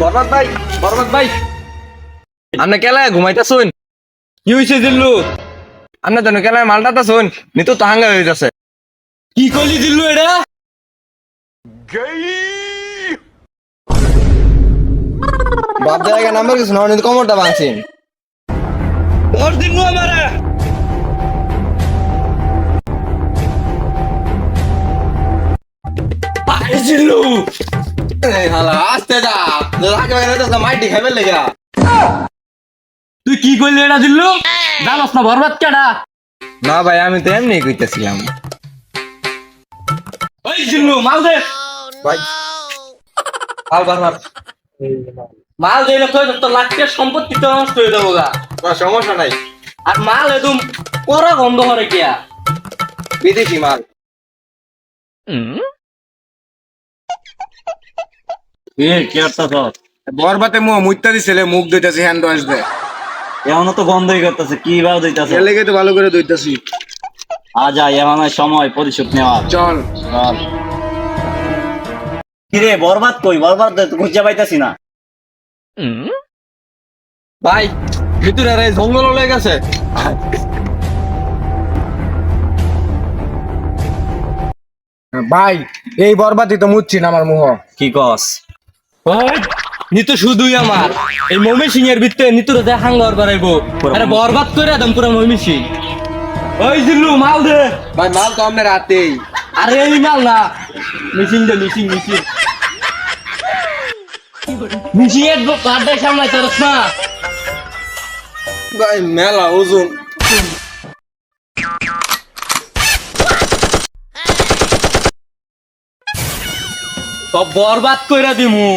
বরবাদ ভাই, বরবাদ ভাই, আপনি কেলায় ঘুমাইতেছুন? কি হয়েছে দিল্লু? আপনার জন্য কেলায় মালটাটা শুন, নিতু তো হাঙ্গা হয়ে যাচ্ছে। কি করলি দিল্লু এটা? বাপ জায়গা নাম্বার কিছু না, নিতু কমরটা ভাঙছেন। ওর দিল্লু আমারে আরে দিল্লু, এই হালা আস্তে যা, আগে বাইরে তো মাইটি খাইবে লেগা। তুই কি করলি এটা দিল্লু? জানোস না বরবাদ কেডা? না ভাই, আমি তো এমনি কইতেছিলাম। ওই দিল্লু মাল দে ভাই, মাল বারবার মাল দিলে তো লাখের সম্পত্তি তো নষ্ট হয়ে যাবো গা। সমস্যা নাই, আর মাল একদম পরা গন্ধ করে গিয়া বিদেশি মাল। বরবাতে মুইতা দিছিলে মুখ দইতাছি হ্যান্ড ওয়াশ দে এখনো তো বন্ধই করতেছে কি ভাবে দিতেছে এর লেগে তো ভালো করে দইতাছি। আজ এখন সময় পরিশোধ নেওয়ার চল চল। কিরে বরবাদ কই? বরবাদ তো খুঁজে পাইতাছি না। ভাই ভিতরে রে জঙ্গল হয়ে গেছে। ভাই এই বরবাদই তো মুচ্ছি না আমার মুহ। কি কস? নিতু শুধুই আমার এই মমি সিং এর ভিতরে নিতুর হাঙ্গার বাড়াইবো। আরে বরবাদ করে একদম পুরো মমি সিং। ওই দিল্লু মাল দে ভাই, মাল তো আপনার রাতেই। আরে এই মাল না, মিশিং দে মিশিং মিশিং মিশিং এর কার্ডটা সামলাই তোরস না ভাই, মেলা ওজন। সব বরবাদ কইরা দিমু।